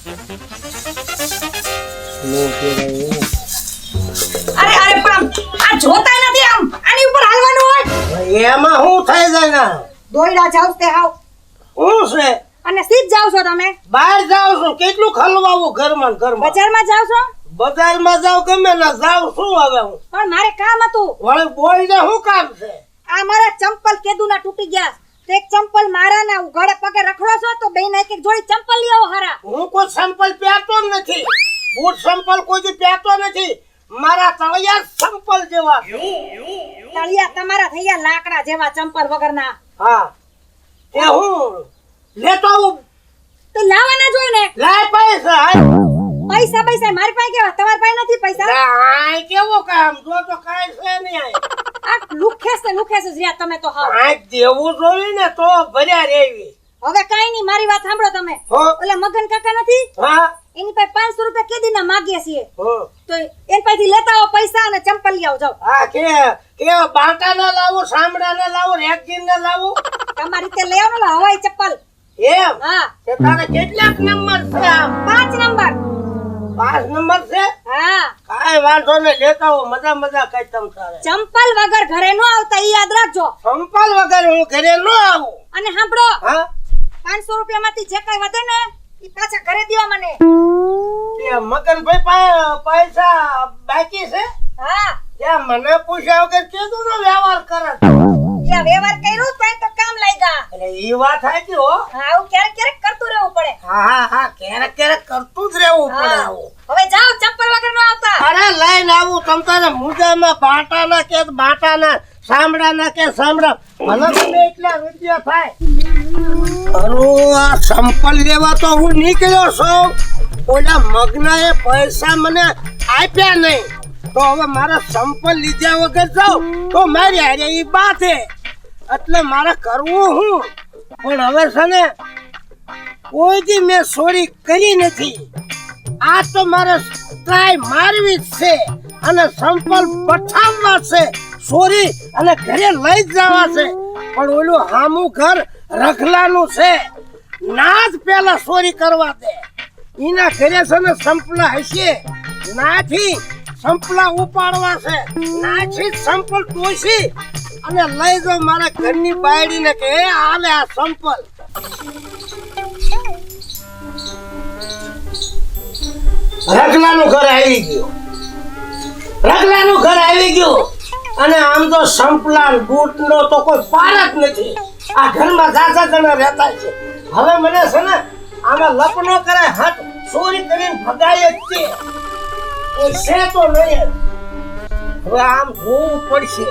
અરે અરે પણ આ જોતા નથી આમ આની ઉપર હાલવાનું હોય એમાં શું થઈ જાય ને દોયડા જાવ તે આવ હું છે અને સીધ જાવ છો તમે બહાર જાવ છું કેટલું ખલવાવું ઘરમાં ને ઘરમાં બજારમાં જાવ છો બજારમાં જાવ ગમે ના જાવ શું હવે હું પણ મારે કામ હતું વળી બોલને શું કામ છે આ મારા ચંપલ કેદુના તૂટી ગયા તે એક ચંપલ મારા ના ઉઘાડે પગે રખડો છો તો બેન એક જોડી ચંપલ લઈ આવો હારા હું કોઈ સંપલ પહેરતો જ નથી બૂટ સંપલ કોઈ દી પહેરતો નથી મારા તળિયા સંપલ જેવા તળિયા તમારા થઈ ગયા લાકડા જેવા ચંપલ વગરના હા એ હું લેતો આવું તો લાવવાના જોઈ ને લાય પૈસા હાય પૈસા પૈસા મારી પાસે કેવા તમારી પાસે નથી પૈસા આ કેવો કામ જો તો કાઈ છે નહીં આ લુખે છે જ્યા તમે તો હાવ આ દેવું જોઈએ ને તો ભર્યા રેવી હવે કાઈ નહીં મારી વાત સાંભળો તમે હો ઓલા મગન કાકા નથી હા એની પાસે 500 રૂપિયા કેદીના માંગીએ છીએ હો તો એન પાસેથી લેતા આવો પૈસા અને ચંપલ લઈ આવો જાઓ હા કે બાટા ના લાવો સામડા ના લાવો રેકજીન ના લાવો તમારી રીતે લઈ આવો ને હવાઈ ચપ્પલ એમ હા તે તારે કેટલાક નંબર છે આમ 5 નંબર 5 નંબર છે હા કાઈ વાંધો ને લેતા હો મજા કઈ તમ તારે ચંપલ વગર ઘરે નો આવતા ઈ યાદ રાખજો સંપલ વગર હું ઘરે ન આવું અને સાંભળો હા 500 રૂપિયામાંથી જે કઈ વધે ને ઈ પાછા ઘરે દેવા મને તે મગનભાઈ પૈસા બાકી છે હા ત્યાં મને પૂછ્યા વગર કીધું નો વ્યવહાર કરે યા વ્યવહાર કર્યો તો કામ લાગ્યા એટલે ઈ વાત સાચી હો હા આવું ક્યારેક ક્યારેક કરતું રહેવું પડે હા ક્યારેક કરતું જ રહેવું પડે હા. આવું હવે જાઓ ચંપલ વગર નો આવતા અરે લઈને આવું તમ તારે મુજામાં બાટાના કે બાટાના સામડાના કે સામડા ભલે તમે એટલા રૂપિયા થાય અરે આ સંપલ લેવા તો હું નીકળ્યો છું ઓલા મગનાએ પૈસા મને આપ્યા નહીં તો હવે મારા સંપલ લીધા વગર જાઉં તો મારી હારે ઈ બાતે એટલે મારે કરવું હું પણ હવે છે ને કોઈ દી મેં ચોરી કરી નથી આ તો મારે ટ્રાય મારવી જ છે અને સંપલ પઠાવવા છે ચોરી અને ઘરે લઈ જવા છે પણ ઓલું હામું ઘર રખલાનું છે ના જ પેલા ચોરી કરવા દે એના ઘરે છે ને સંપલા હશે નાથી સંપલા ઉપાડવા છે નાથી સંપલ ટોસી અને લઈ જાવ મારા ઘરની બાયડીને કે એ હાલે આ સંપલ રગલાનું ઘર આવી ગયું અને આમ તો સંપલા બૂટ નો તો કોઈ પાર જ નથી આ ઘરમાં જાજા જણા રહેતા છે હવે મને છે ને આમાં લપનો કરે હાથ ચોરી કરીને ભગાય જ છે એ છે તો નહીં હવે આમ જોવું પડશે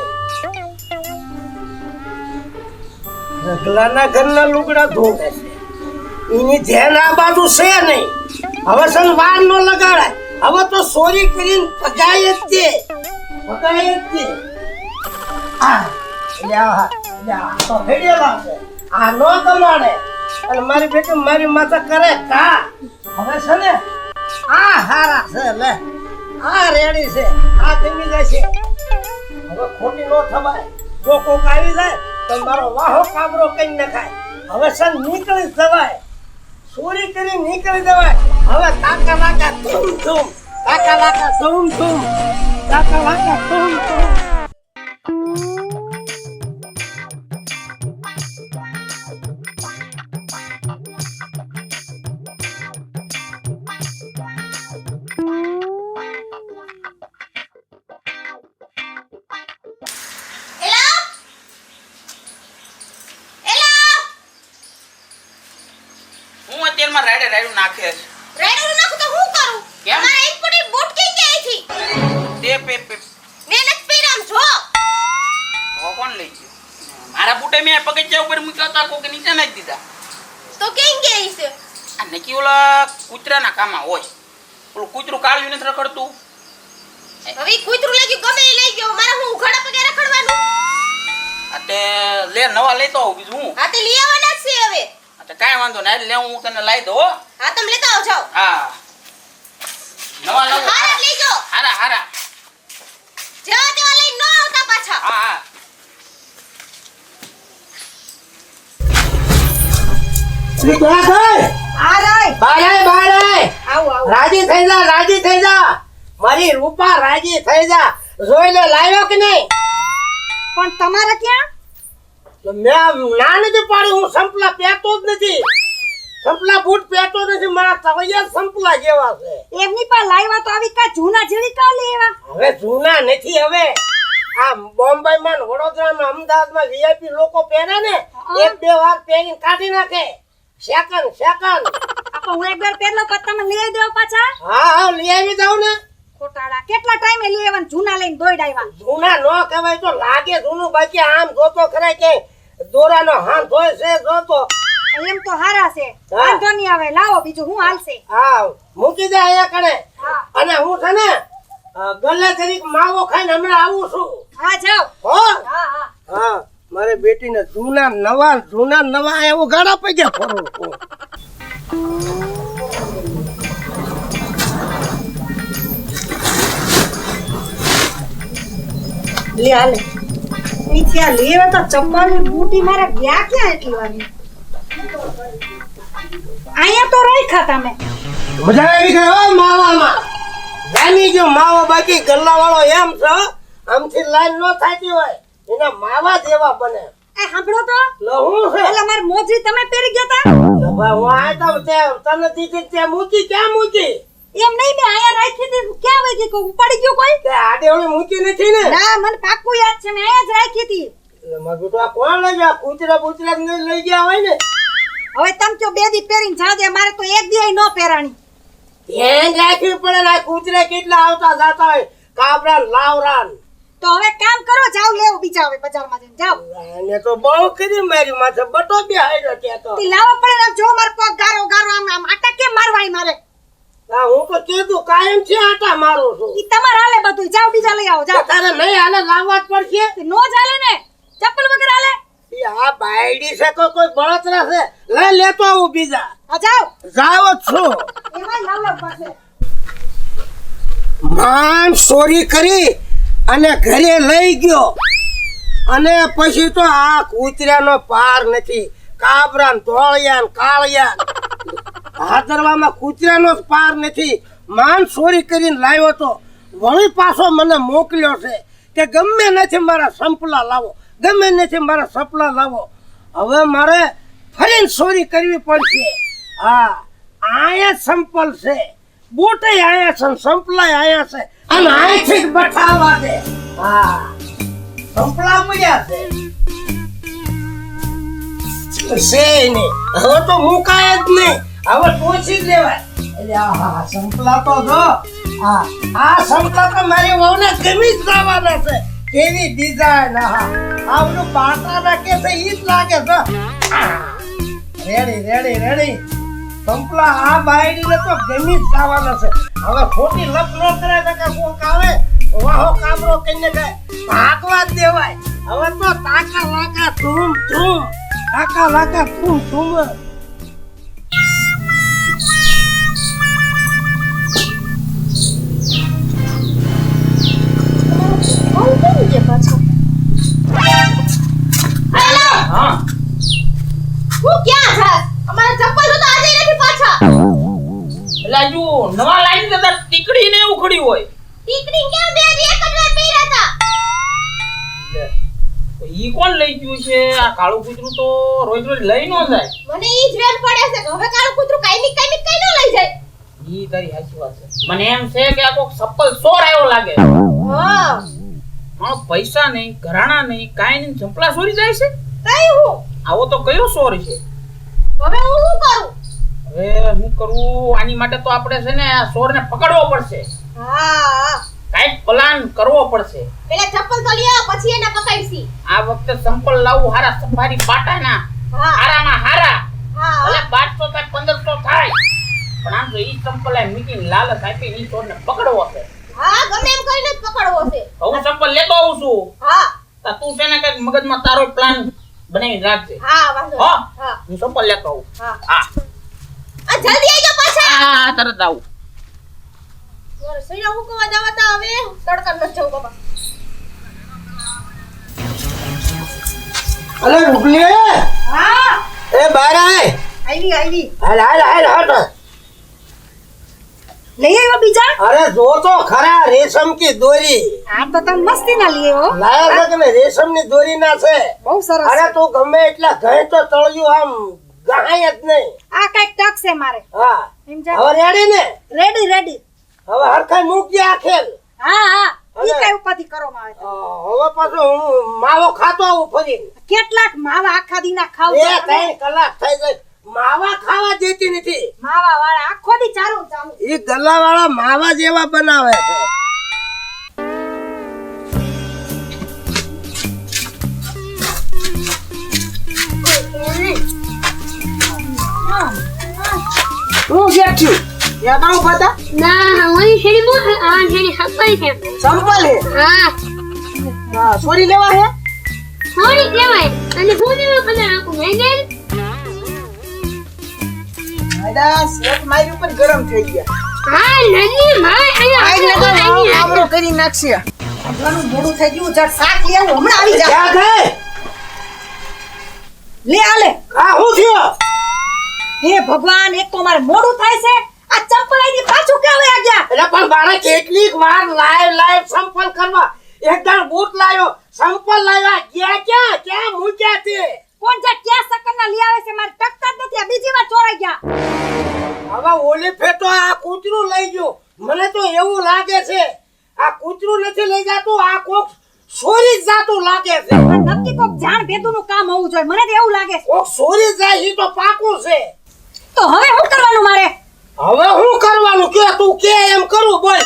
રગલાના ઘરના લુગડા ધોવે છે એની ધ્યાન આ બાજુ છે નહીં હવે સન વાર નો લગાડાય હવે તો ચોરી કરીને ભગાય જ છે તો હેડેલા છે આ નો કમાડે અને મારી બેટી મારી માથા કરે કા હવે છે ને આ હારા છે લે આ રેડી છે આ ગમી જાય છે હવે ખોટી નો થવાય જો કોક આવી જાય તો મારો વાહો કાબરો કઈ નખાય હવે સન નીકળી જવાય ચોરી કરી નીકળી જવાય હવે કાકા લાકા ધૂમ ધૂમ કાકા લાકા ધૂમ ધૂમ કાકા લાકા ધૂમ ધૂમ રાયડું નાખે છે રાયડું નાખું તો હું કરું કેમ? મારા ઇનપુટ બૂટ કઈ ગયા થી તે મહેનત પેરામ જો તો કોણ લઈ ગયો મારા બૂટે મેં પગથિયા ઉપર મૂક્યા હતા કોકે નીચે નાખી દીધા તો કેમ ગયા છે આ નકી ઓલા કૂતરાના કામમાં હોય ઓલું કૂતરું કાળ્યું નથી રખડતું હવે કૂતરું લઈ ગયું ગમે એ લઈ ગયો મારા હું ઉઘાડા પગે રખડવાનું આ તે લે નવા લેતો આવું બીજું હું હા તે લઈ આવવાના જ છે હવે તો કાંઈ વાંધો નહીં લે હું તને લાવી દો હા તમે લેતા આવો જાઓ હા નવા લાવો હારા લઈ જાઓ હારા જેવા તેવા લઈ ન આવતા પાછા હા આ રે આ રે બાય બાય રાજી થઈ જા, રાજી થઈ જા. મારી રૂપા રાજી થઈ જા. જોઈને લાવ્યો કે નહીં? પણ તમારે ક્યાં? મેં ના નથી પાડી, હું સંપલા પહેરતો જ નથી. સંપલા બૂટ પહેરતો નથી, મારા તવૈયા સંપલા જેવા છે. એમની પાસે લાવ્યા તો આવી કા જૂના જેવી કા લેવા? હવે જૂના નથી. હવે આ બોમ્બે માં વડોદરામાં અમદાવાદમાં વીઆઈપી લોકો પહેરે ને, એક બે વાર પહેરીને કાઢી નાખે. સેકન્ડ આપો હું એકવાર પહેરલો પછી તમે લઈ દેવો પાછા. હા લઈ આવી જાવ ને. ખોટાડા કેટલા ટાઈમે લઈ આવન જૂના લઈને દોડાવ્યા? જૂના નો કહેવાય તો લાગે જૂનું, બાકી આમ જોતો ખરા કે દોરાનો હાથ હોય છે જોતો. એમ તો હારા છે, હા. વાંધો નહીં આવે, લાવો બીજું હું હાલશે. હા મૂકી દે અહીંયા કણે. હા અને હું છે ને ગલ્લે તરીક માવો ખાઈને હમણાં આવું છું. હા જાઓ. હો હા હા હા મારે બેટીને જૂના નવા એવું ગાડા પૈયા ફરું. લે હાલે અહીંથી આ લેવા તો ચપ્પલની બૂટી મારા ગયા ક્યાં એટલી વાર? અહીંયા તો રાખ્યા તમે. મજા આવી ગઈ હો માવામાં. જાની જો માવો, બાકી ગલ્લા વાળો એમ છે આમથી લાઈન નો થાતી હોય એના માવા જેવા બને. એ સાંભળો તો, લહું છે. ઓલા મારી મોજરી તમે પહેરી ગયા તા? ભાઈ હું આયા તો તને દીધી તે મૂકી, ક્યાં મૂકી? એમ નહીં, મેં અહીંયા રાખી હતી. ક્યાં વહી ગઈ? કોઈ ઉપાડી ગયો કોઈ? તે આડે ઓળી મૂકી નથી ને? ના મને પાક્કું યાદ છે, મેં અહીંયા જ રાખી હતી. મારું બેટું આ કોણ લઈ ગયા? કૂતરા બૂતરા નહીં લઈ ગયા હોય ને? હવે તમે કયો બે દી પહેરીને જાજે, મારે તો એક દી ન પહેરાણી. ધ્યાન રાખવી પડે ને. આ કૂતરા કેટલા આવતા જાતા હોય, કાબરા લાવરાન. તો હવે કામ કરો, જાવ લેવો બીજા હવે બજારમાં જઈને જાવ. એને તો બહુ કરી મારી માથે બટો બે હાર્યો ત્યાં તો. તી લાવવા પડે ને, જો મારો પગ ગારો ગારો આમ આટા કેમ મારવાય મારે? હા હું તો કીધું કાયમ છે આટા મારું છું. ઈ તમારે હાલે બધું, જાવ બીજા લઈ આવો જાવ. તારે નહીં હાલે, લાવવા જ પડશે. નો ચાલે ને, ચપ્પલ વગર હાલે? ઈ આ બાયડી છે તો કોઈ બળતરા છે. લઈ લેતો આવું બીજા. હા જાવ. જાવ જ છું. એમાં લાવવા પડશે. માન ચોરી કરી અને ઘરે લઈ ગયો, અને પછી તો આ કૂતરાનો પાર નથી. કાબરા ધોળિયા કાળિયા ભાદરવામાં કૂતરાનો જ પાર નથી. માન ચોરી કરીને લાવ્યો તો વળી પાછો મને મોકલ્યો છે કે ગમે નથી મારા સંપલા લાવો, ગમે નથી મારા સપલા લાવો. હવે મારે ફરીને ચોરી કરવી પડશે. હા આયા સંપલ છે, બૂટે આયા છે, સંપલાય આયા છે, અને આયથી જ બઠાવા દે. હા સંપલા મળ્યા છે નહીં. હવે તો મુકાય જ નહીં, હવે પોછી જ લેવાય. એટલે આ સંપલા તો જો આ સંપલા તો મારી વહુને ગમી જ લાવવાના છે. કેવી ડિઝાઇન! આ બધું પાટા નાખે છે ઈ જ લાગે છે. રેડી સંપલા આ બાયડીને તો ગમી જ લાવવાના છે. હવે ખોટી લપ ન કરાય કે કોક આવે વાહો કામરો કઈને જાય ભાગવા જ દેવાય. હવે તો તાકા લાકા ધૂમ તાકા લાકા ધૂમ હા હું ક્યાં જાસ? અમારા ચપ્પલ તો આજે નથી પાછા. એટલે હજુ નવા લાઈન જતા ટીકડી ને ઉખડી હોય. ટીકડી કેમ બે દી એક જ વાર પહેર્યા હતા? તો ઈ કોણ લઈ ગયું છે? આ કાળું કૂતરું તો રોજ લઈ ન જાય. મને ઈ જ વેમ પડે છે કે હવે કાળું કૂતરું કાઈ કઈ ન લઈ જાય. ઈ તારી સાચી વાત છે. મને એમ છે કે આ કોક સપ્પલ ચોર આવ્યો લાગે. હા મારો પૈસા નહીં, ઘરાણા નહીં, કાઈ નહીં, ચંપલા ચોરી જાય છે. કઈ હું આવો તો કયો ચોર છે? હવે હું શું કરું? હવે હું કરું? આની માટે તો આપણે છે ને આ ચોરને પકડવો પડશે. હા કાઈક પ્લાન કરવો પડશે. પેલા ચપ્પલ તો લ્યો પછી એને પકડશી. આ વખતે સંપલ લાવું હારા સફારી પાટાના, હા હારામાં હારા. હા ભલે 500 થાય 1500 થાય, પણ આમ તો ઈ સંપલ આ મીટિંગ લાલચ આપી ઈ ચોરને પકડવો છે. હા ગમે એમ કરીને જ પકડવો છે. હું સંપલ લેતો આવું છું. હા તો તું છે ને કઈક મગજમાં તારો પ્લાન બનાવી રાખજે. હા વાંધો હો નહીં. હા હું સંપલ લેતો આવું. હા હા આ જલ્દી આવજો પાછા. હા તરત આવું. મારે સૈયા હુકવા જવા તા હવે તડકા ન જાવ બાબા. અલે ઉભલી હા એ બાર આય. આવી હાલ લઈ આવ્યો બીજા? અરે જો તો ખરા રેશમ કી દોરી આ તો તમે મસ્તી ના લઈ આવ્યો. લાયા છે કે રેશમ ની દોરી ના છે. બહુ સરસ. અરે તું ગમે એટલા ઘરે તો તળિયું આમ ગહાય જ નહીં. આ કઈક ટક છે મારે. હા સમજા? હવે રેડી ને? Ready ready. હવે હરખાઈ મૂકજે આખેલ. હા હા. ઈ હવે- કઈ ઉપાધિ કરવામાં આવે છે? હવે પાછું હું માવો ખાતો આવું ફરી. કેટલાક માવા આખા દીના ખાવ બે છો તમે? 3 કલાક થઈ ગઈ માવા ખાવા દેતી નથી. માવા વાળા આખો દી ચાલુ ચાલુ. એ ગલ્લા વાળા માવા જેવા બનાવે છે. હું બેઠ્યું યા કાઉ પતા ના હું હેડી મો આ હેડી હપ્પલ છે સંપલ હે હા હા સોરી લેવા હે થોડી કહેવાય અને હું લેવા પણ આખું મેંગેલ આડા સેટ મારી ઉપર ગરમ થઈ ગયા હા નની માં અહીંયા આપણો કરી નાખશે ઘણું મોડું થઈ ગયું. જટ શાક લઈ આવું, હમણાં આવી જા. ક્યાં ગઈ? લે આ લે. આ હું થયો? હે ભગવાન, એક તો મારે મોડું થાય છે. આ ચંપલ આઈની પાછું ક્યાં વયા ગયા? એટલે પણ મારે કેટલીક વાર લાઈવ સંપલ કરવા એકદમ બૂટ લાવ્યો સંપલ લાવ્યા ક્યાં મૂક્યા તે કોણ જા ક્યાં સકરના લઈ આવે છે? મારે ટકતા જ નથી. આ બીજી વાર ચોરાઈ ગયા. હવે ઓલી ફેટો આ કૂતરું લઈ ગયું. મને તો એવું લાગે છે આ કૂતરું નથી લઈ જાતું, આ કોક ચોરી જ જાતું લાગે છે. આ નક્કી કોક જાણ ભેદુનું કામ હોવું જોઈએ. મને તો એવું લાગે છે. કોક ચોરી જાય એ તો પાકું છે. તો હવે શું કરવાનું મારે? હવે શું કરવાનું કે તું કે એમ કરું બોલ.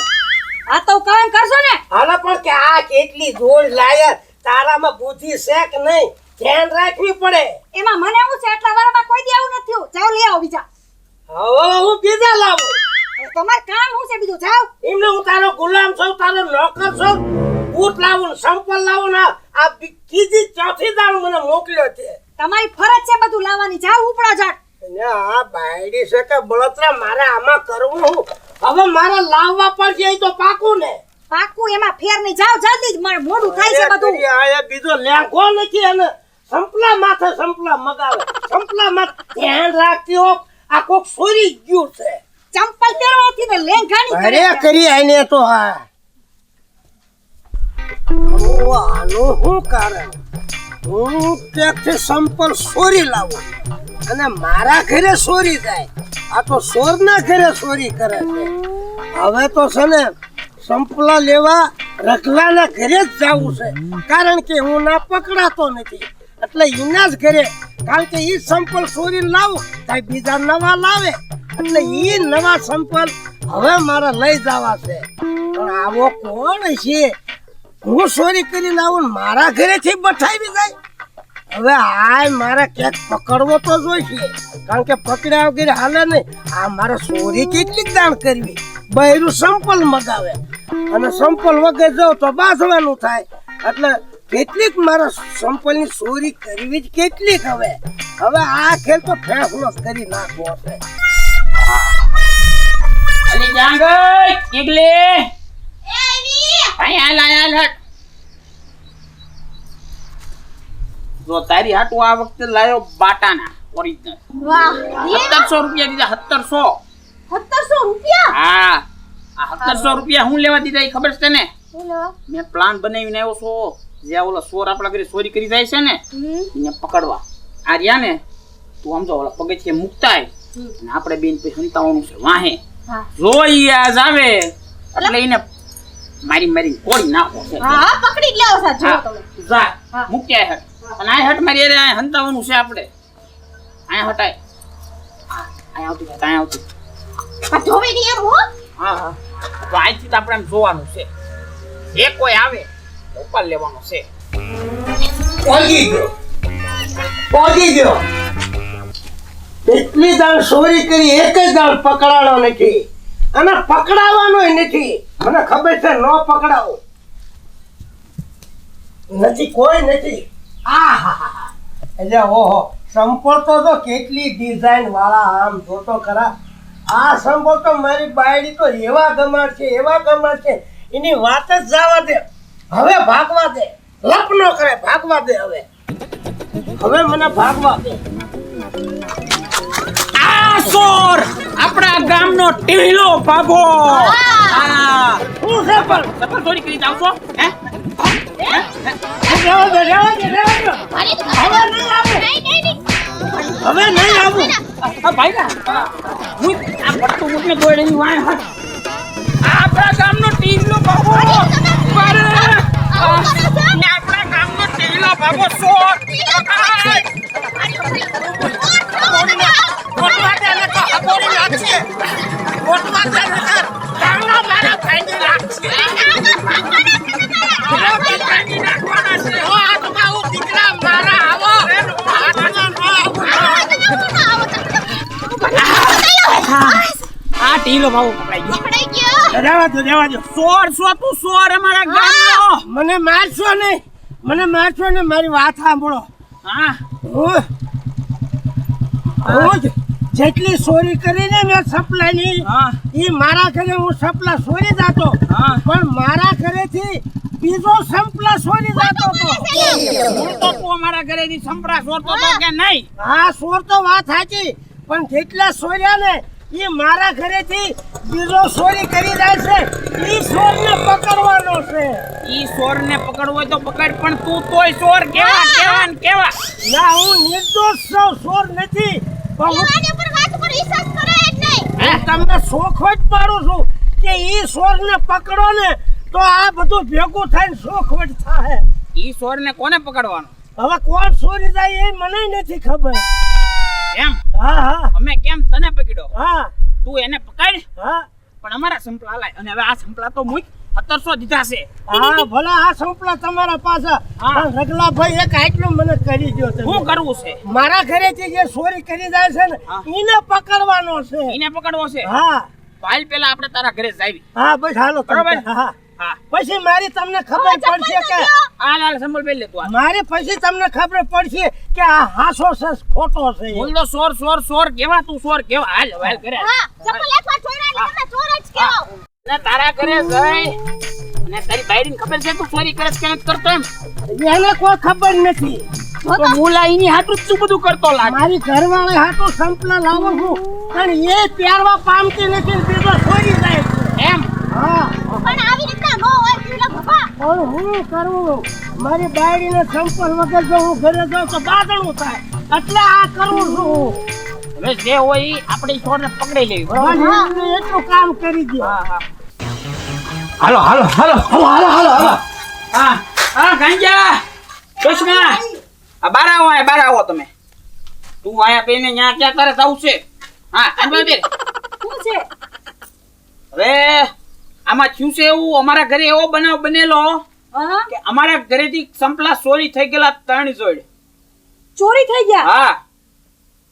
આ તો કામ કરશો ને? હાલે પણ કે આ કેટલી જોડ લાયર તારામાં બુદ્ધિ છે કે નહીં ધ્યાન રાખવી પડે. એમાં મને એવું છે એટલા વારમાં કોઈ દી આવું નથી થયું. જાઓ લઈ આવો બીજા. હવે હું બીજા લાવું. હવે તમારે કામ શું છે બીજું? જાઓ. એમને હું તારો ગુલામ છું, તારો નોકર છું. બૂટ લાવું ને સંપલ લાવું ને આ ત્રીજી ચોથી દાળ મને મોકલ્યો છે. તમારી ફરજ છે બધું લાવવાની. જાઓ ઉપડા જાટ. અને આ બાયડી છે કે બળતરા મારે આમાં કરવું હું? હવે મારે લાવવા પડશે એ તો પાકું ને. પાકું એમાં ફેર નહીં. જાઓ જલ્દી જ, મારે મોડું થાય છે બધું. આ બીજો લેંઘો નથી અને સંપલા માથે સંપલા મગાવે સંપલા માથે ધ્યાન રાખતી હો. આ કોક ચોરી ગયું છે. ચંપલ પહેરવાથી ને લેંઘાની કરે અરે છે. કરી આને તો હા આનું શું કારણ? હું ત્યાંથી સંપલ ચોરી લાવું અને મારા ઘરે ચોરી જાય. આ તો ચોરના ઘરે ચોરી કરે છે. હવે તો છે ને સંપલા લેવા રખલાના ઘરે જ જવું છે, કારણ કે હું ના પકડાતો નથી. એટલે એના જ ઘરે, કારણ કે ઈ સંપલ ચોરીને લાવું ત્યાં બીજા નવા લાવે એટલે ઈ નવા સંપલ હવે મારે લઈ જવા છે. પણ આવો કોણ છે? હું ચોરી કરીને આવું ને મારા ઘરેથી બઠાવી જાય. હવે આ મારે ક્યાંક પકડવો તો જોઈશે, કારણ કે પકડ્યા વગર હાલે નહીં. આ મારે ચોરી કેટલીક દાણ કરવી? બહેરું સંપલ મગાવે અને સંપલ વગર જાવ તો બાંધવાનું થાય. એટલે કેટલીક મારે સંપલની ચોરી કરવી જ કેટલીક. હવે આ ખેલ તો ફેસલો કરી નાખવો છે. અલી જાંગ ઈગલે એ આવી આયા હટ. જો તારી હાટુ આ વખતે લાયો બાટાના ઓરિજિનલ વાહ 1700 રૂપિયા દીધા. 1700. 1700 રૂપિયા હા આ 1700 રૂપિયા હું લેવા દીધા એ ખબર છે તને? બોલો મેં પ્લાન બનાવીને આવ્યો છું. જે ઓલો ચોર આપણા ઘરે ચોરી કરી જાય છે ને એને પકડવા. આ રહ્યા ને તું સમજો ઓલા પગથિયે મુકતાય અને આપણે બેન પછી સંતાવાનું છે વાહે. હા. જો ઈ આજ આવે એટલે એને મારી કોડી નાખો છે. હા હા પકડી જ લેવો સાથ જો હા, તમે જા હા. મૂક્યા હટ. અને આ હટ મારી અરે આ હંતાવાનું છે આપણે. આયા હટાય. આયા આવતી હટ, આયા આવતી. આ જોવે ની એમ હો હા તો અહીંથી તો આપણે એમ જોવાનું છે. જે કોઈ આવે તો ઉપર લેવાનો છે. પહોંચી ગયો. એટલી દાળ ચોરી કરી એક જ દાળ પકડાણો નથી અને પકડાવાનો નથી. મને ખબર છે ન પકડાવો નથી, કોઈ નથી. આહાહા. એટલે ઓહો સંપલ તો જો કેટલી ડિઝાઇન વાળા આમ જોતો ખરા. આ સંપલ તો મારી બાયડી તો એવા ગમાડ છે એની વાત જ જવા દે. હવે ભાગવા દે, લપ ન કરે, ભાગવા દે. હવે મને ભાગવા દે. આ ચોર આપણા ગામનો ટીલો બાબો હા હું છે પણ સફર ચોરી કરી જાવ છો હે રહેવા દો, રહેવા દો, રહેવા દો. મારી તો હવે નહીં આવું. નહીં. હવે નહીં આવું. આ ભાઈ ના હું આ પટ્ટું મૂકને દોડીને વાય હાથ આપણા ગામનો ટીલો બાબો મારે આપણા ગામનો ટીલો બાબો સોર કોટવા તેને તો હબોરી લાગશે. કોટવા તેને તો ગામના મારા ભાઈને લાગશે. મારા ભાઈને નાખવાના છે. ઓ હાથમાં હું દીકરા મારા આવો. હાથમાં ન આવું. આ ટીલો બાબો પકડાઈ પકડાઈ ગયો. રહેવા દો, રહેવા દો. સોર તું સોર અમારા ગામનો મને મારશો નહીં. મને મારશો ને મારી વાત સાંભળો. હા હું જેટલી ચોરી કરીને મેં સપ્લાયની હા ઈ મારા ઘરે હું સપ્લા ચોરી જાતો હા. પણ મારા ઘરેથી બીજો સંપલા ચોરી જાતો હતો. હું તો તું અમારા ઘરેથી સંપરા સોરતો તો કે નહીં હા ચોર તો વાત સાચી પણ જેટલા ચોર્યા ને ઈ મારા ઘરેથી બીજો ચોરી કરી જાય છે. ઈ ચોરને પકડવાનો છે. ઈ સોર ને પકડવો હોય તો પકડ પણ તું તોય સોર કેવા ના હું નિર્દોષ છું, ચોર નથી. પણ હું આની ઉપર વાત ઉપર વિશ્વાસ કરાય જ નહીં. હું તમને શોખ જ પાડું છું કે ઈ ચોરને પકડો ને તો આ બધું ભેગું થઈને શોખવટ થાય. ઈ સોર ને કોને પકડવાનો હવે કોણ ચોરી જાય એ મને નથી ખબર. એમ હા હા અમે કેમ તને પકડ્યો હા તું એને પકડ હા પણ અમારા સંપલા લાય અને હવે આ સંપલા તો મુક 1700 દીધા છે હા ભલે આ સંપલા તમારા પાસે હા. પણ રગલાભાઈ એક આટલું મને કરી દ્યો તમે. શું કરવું છે મારા ઘરેથી જે ચોરી કરી જાય છે ને હા. ઈને પકડવાનો છે. એને પકડવો છે હા હાલ પેલા આપણે તારા ઘરે જાવી હા બસ હાલો તમે. બરોબર. હા હા પછી મારી તમને ખબર પડશે કે હાલ સંભળ બેલ લે તું હાલ. મારી પછી તમને ખબર પડશે કે આ હાસો છે ખોટો છે. બોલ દો સોર કેવા તું સોર કેવા હાલ હાલ ઘરે હા ચપ્પલ એકવાર છોડ્યા એટલે તમે ચોર જ કહેવાઓ. અને તારા ઘરે જઈ અને તારી બાયડીને ખબર છે તું ચોરી કરે છે કે નથી કરતો એમ એને કોઈ ખબર નથી. તો મુલા એની હાટું જ તું બધું કરતો લાગે મારી ઘરવાળી હાટો સંપલા લાવું છું પણ એ પહેરવા પામતી નથી ને બીજો છોડી જાય છે. એમ હા પણ આવી રીતના ન હોય પેલા બાપા. પણ હું કરવું મારી બાયડીને સંપલ વગર જો હું ઘરે જાઉં તો બાદણું થાય એટલે આ કરું છું હું. હવે જે હોય ઈ આપણે ઈ છોડને પકડી લેવી બરોબર બસ એટલું કામ કરી દો. હા હા હાલો હાલો હાલો હાલો હાલો હાલો હાલો. હા હા ગાંજા દુશ્મન આ બાર આવો તમે તું આયા બેને ન્યા ક્યાં તારે જાવું છે હા આંબા દે શું છે હવે આમાં થયું છે એવું અમારા ઘરે એવો બનાવ બનેલો હા કે અમારા ઘરેથી સંપલા ચોરી થઈ ગયેલા 3 જોડ ચોરી થઈ ગયા હા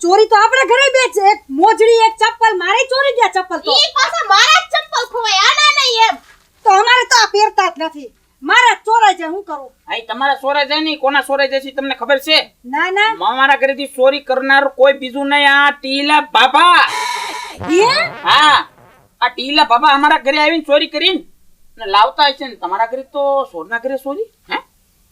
ચોરી તો આપણા ઘરે બે છે એક મોજડી એક ચપ્પલ મારે ચોરી ગયા ચપ્પલ તો ઈ પાછા મારા જ ચંપલ ખોવાય આના નહીં એમ. તો અમારે તો આ પહેરતા જ નથી મારા ચોરાઈ જાય હું કરું આ તમારા સોરે જાય નહીં કોના સોરે જાય છે તમને ખબર છે ના ના અમારા ઘરેથી ચોરી કરનાર કોઈ બીજું નહીં આ ટીલા બાબા હે હા આ ટીલા બાબા અમારા ઘરે આવીને ચોરી કરીને ને લાવતા હશે ને તમારા ઘરે તો સોરના ઘરે ચોરી હે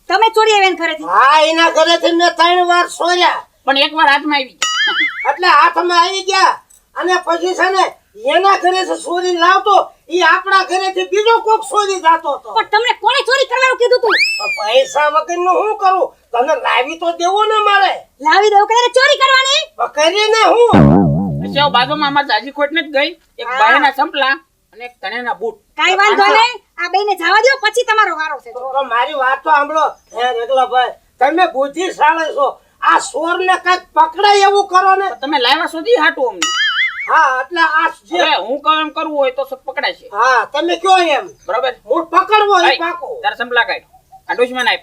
તમે ચોરી આવીને ઘરેથી હા એના ઘરેથી મેં 3 વાર સોર્યા પણ એકવાર હાથમાં આવી ગયા એટલે હાથમાં આવી ગયા અને પછી છે ને એના ઘરેથી ચોરી લાવતો ઈ આપણા ઘરેથી બીજો કોક ચોરી જાતો હતો. પણ તમને કોણે ચોરી કરવાનું કીધું તું પણ પૈસા વગરનું શું કરું તને લાવી તો દેવો ને મારે. લાવી દઉં કે ચોરી કરવાની પણ કરીને હું પછી બાજુમાં અમાર જાજી ખોટ નથી ગઈ એક બાયના સંપલા અને એક તણેના બૂટ કાઈ વાંધો નહીં આ બેને જવા દો પછી તમારો વારો છે તો મારી વાત તો સાંભળો હે રેગલાભાઈ તમે બુદ્ધિશાળી છો આ ચોરને કઈક પકડાય એવું કરો ને. તમે લાવ્યા સુધી હાટું અમને હા એટલે આ જે હવે હું કહું એમ કરવું હોય તો પકડાય છે હા તમે કયો એમ બરોબર હું પકડવો એ ભાઈ, પાકો. તારા સંપલા કાઢ આ દુશ્મન આપ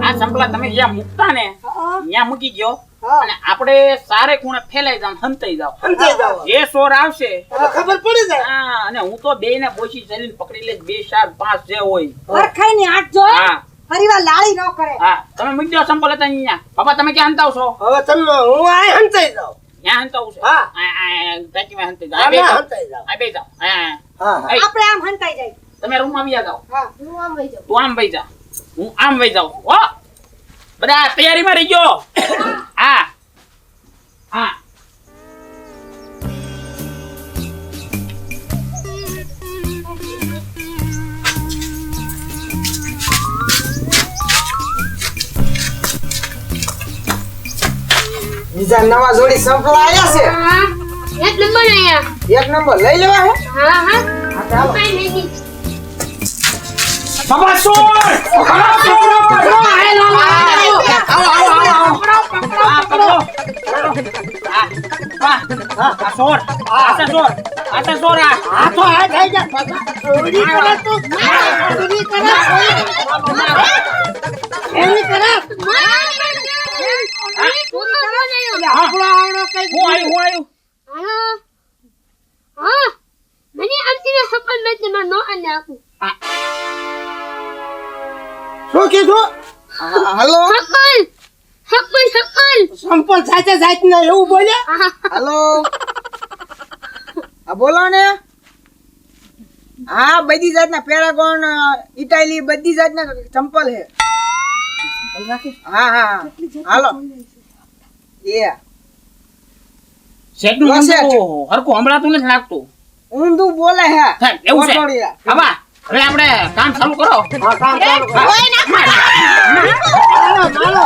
આ સંપલા તમે જ્યાં મૂકતા ને ત્યાં મૂકી ગયો અને આપણે સારે ખૂણે ફેલાઈ જાવ હંતાઈ જાવ સમજાઈ જાવ જે સોર આવશે હવે ખબર પડી જાય. હા અને હું તો બે ને બોસી ચલીને પકડી લઈશ 2 4 5 જે હોય વરખાઈની આંખ જો હા ફરીવાર લાળી ન કરે હા તમે મૂકી દો સંપલ હતા અહીંયા બાપા તમે ક્યાં હંતાવ છો હવે તમે હું આ હંતાઈ જાવ. ત્યાં હંતાવું છે હા. તાકીમાં હંતાઈ હા, જાવ હંતાઈ જાવ. આ બે જાવ હા હા હા. એ, આપણે આમ હંતાઈ જાય તમે રૂમમાં આવી જાવ હા હું આમ વઈ જાઉં. તું આમ વઈ જા હું આમ વઈ જાઉં હો બધા તૈયારીમાં રહી ગયો હા હા બીજા નવા જોડી સંપલ આયા છે હા એક નંબર આયા એક નંબર લઈ લેવા હે હા હા હા ચાલો કઈ નહીં બાબા સોર આ તો આ થઈ જા ચોરી કરે તું ચોરી કરે એની કરે આપણો આવડો કઈ હું આવ્યું હા હા મને અંતિમ સપન મેં તમાર નો અને આપું શું કીધું હાલો સપન સંપલ સાચે સાચ ને એવું બોલ્યા હાલો આ બોલો ને હા બધી જાતના પેરાગોન ઇટાલી બધી જાતના ચંપલ હે હા હા હાલો એ શેઠનું ઊંધું હરખું સંભળાતું નથી લાગતું ઊંધું બોલે હે સાહેબ, એવું છે ઓટોડિયા. બાબા હવે આપણે કામ ચાલુ કરો હા કામ ચાલુ કર. કોઈ ના માલો માલો